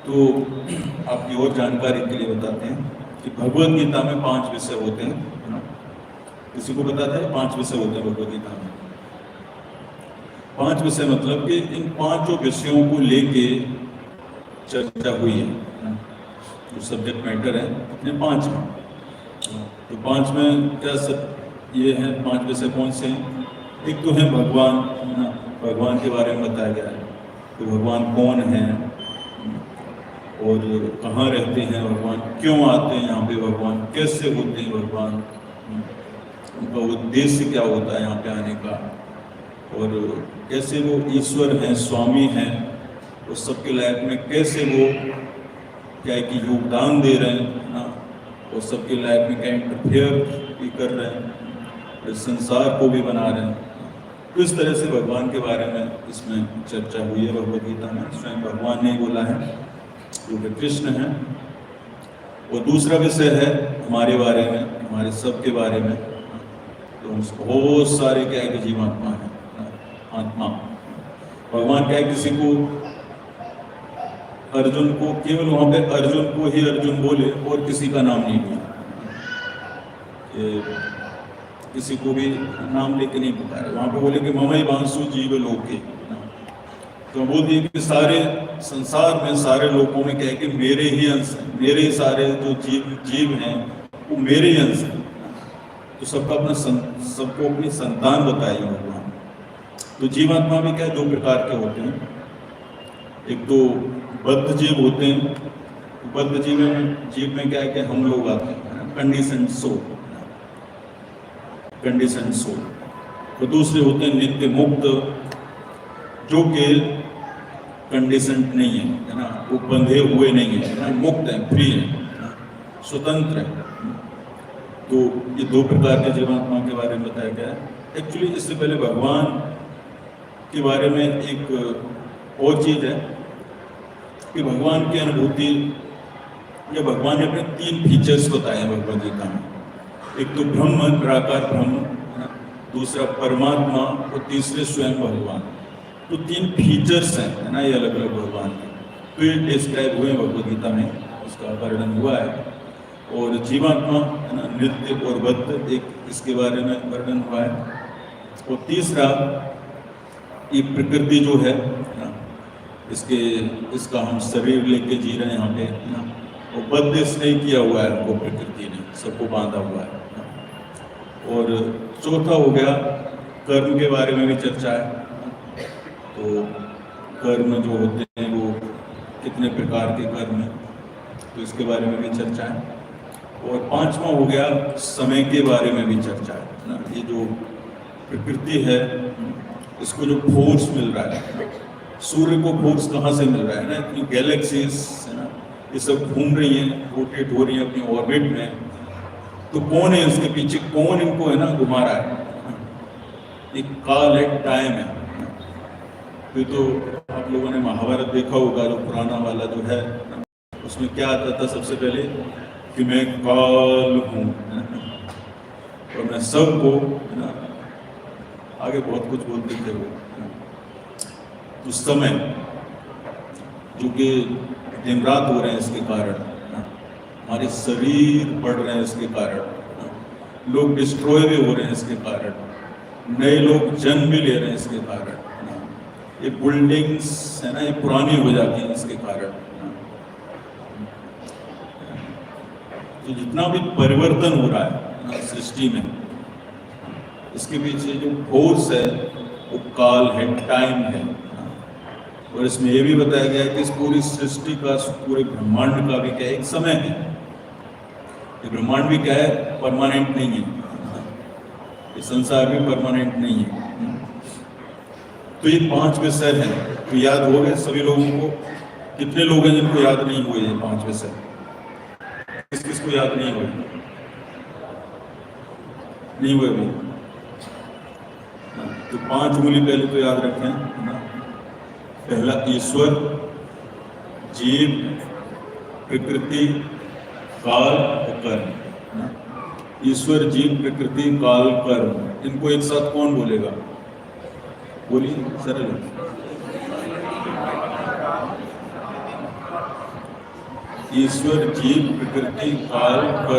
तो आपकी और जानकारी के लिए बताते हैं कि भगवद गीता में 5 विषय होते हैं, है ना। किसी को पता था 5 विषय होते हैं भगवद गीता में? 5 विषय मतलब कि इन 5 विषयों को लेके चर्चा हुई है ना। जो सब्जेक्ट मैटर है अपने 5 में, तो 5 में क्या सब ये हैं 5 विषय कौन से हैं? एक तो है भगवान, है ना। भगवान के बारे में बताया गया है कि भगवान कौन है और कहाँ रहते हैं भगवान, क्यों आते हैं यहाँ पे भगवान, कैसे होते हैं भगवान, उनका उद्देश्य क्या होता है यहाँ पे आने का, और कैसे वो ईश्वर हैं, स्वामी हैं, उस सबके लाइफ में कैसे वो क्या है कि योगदान दे रहे हैं ना, और सबके लाइफ में क्या इंटरफेयर भी कर रहे हैं, इस संसार को भी बना रहे हैं। तो इस तरह से भगवान के बारे में इसमें चर्चा हुई है भगवद गीता में। स्वयं भगवान ने बोला है, जो कि कृष्ण हैं। और दूसरा विषय है हमारे बारे में, हमारे सब के बारे में। तो बहुत सारे क्या है कि जीवात्मा है, आत्मा। भगवान क्या है, किसी को अर्जुन को केवल वहां पे अर्जुन को ही अर्जुन बोले और किसी का नाम नहीं लिया, किसी को भी नाम लेके नहीं पुकारे। वहां पे बोले कि ममई वांसु जीव लोके, तो बोल दिए कि सारे संसार में, सारे लोगों में क्या है कि मेरे ही अंश हैं, मेरे ही सारे जो जीव हैं वो मेरे ही अंश हैं। तो सबका अपना सबको अपनी संतान बताई भगवान। तो जीवात्मा भी क्या है 2 प्रकार के होते हैं। एक तो बद्ध जीव होते हैं। बद्ध जीव में क्या है कि हम लोग आते हैं, कंडीशन सोल। तो दूसरे होते हैं नित्य मुक्त, जो कि कंडीशन नहीं है ना, वो बंधे हुए नहीं है ना, मुक्त है, फ्री है, स्वतंत्र है। तो ये 2 प्रकार के जीवात्मा के बारे में बताया गया है। एक्चुअली इससे पहले भगवान के बारे में एक और चीज है कि भगवान की अनुभूति, या भगवान ने अपने 3 फीचर्स बताए हैं भगवद गीता में। एक तो ब्रह्म, निराकार ब्रह्म, दूसरा परमात्मा, और तीसरे स्वयं भगवान। तो 3 फीचर्स हैं, है ना, ये अलग अलग भगवान के। तो ये डिस्क्राइब हुए भगवद गीता में, उसका वर्णन हुआ है। और जीवात्मा, है ना, नित्य और बद्ध, एक इसके बारे में वर्णन हुआ है। और तीसरा ये प्रकृति जो है ना, इसका हम शरीर लेके जी रहे हैं यहाँ पे, है ना, और बद्ध इसने किया हुआ है, हमको प्रकृति ने सबको बांधा हुआ है। और चौथा हो गया कर्म के बारे में भी चर्चा है। तो कर्म जो होते हैं वो कितने प्रकार के कर्म हैं, तो इसके बारे में भी चर्चा है। और 5वां हो गया समय के बारे में भी चर्चा है ना। ये जो प्रकृति है, इसको जो फोर्स मिल रहा है, सूर्य को फोर्स कहाँ से मिल रहा है ना, इतनी गैलेक्सीज है ना, ये सब घूम रही हैं, रोटेट हो रही हैं अपनी ऑर्बिट में। तो कौन है इसके पीछे, कौन इनको है ना घुमा रहा है? एक काल है, टाइम है। ये तो आप लोगों ने महाभारत देखा होगा, जो पुराना वाला जो है, उसमें क्या आता था सबसे पहले कि मैं काल हूँ और मैं सबको, है ना, आगे बहुत कुछ बोलते थे वो। तो समय जो कि दिन रात हो रहे हैं इसके कारण, हमारे शरीर बढ़ रहे हैं इसके कारण, लोग डिस्ट्रॉय भी हो रहे हैं इसके कारण, नए लोग जन्म भी ले रहे हैं इसके कारण, ये बिल्डिंग्स है ना ये पुरानी हो जाती हैं इसके कारण। तो जितना भी परिवर्तन हो रहा है सृष्टि में, इसके पीछे जो फोर्स है वो काल है, टाइम है। और इसमें ये भी बताया गया है कि इस पूरी सृष्टि का, पूरे ब्रह्मांड का भी क्या है, एक समय है। ये ब्रह्मांड भी क्या है, परमानेंट नहीं है, ये संसार भी परमानेंट नहीं है। तो ये 5 विषय हैं, तो याद हो गए सभी लोगों को? कितने लोग हैं जिनको याद नहीं हुए ये 5 विषय? किस किस को याद नहीं हुए? नहीं हुए भी? तो 5 उंगली पहले तो याद रखें ना। पहला ईश्वर, जीव, प्रकृति, काल और कर्म। ईश्वर, जीव, प्रकृति, काल, कर्म, इनको एक साथ कौन बोलेगा? बोलिए, सरल। ईश्वर जीव प्रकृति काल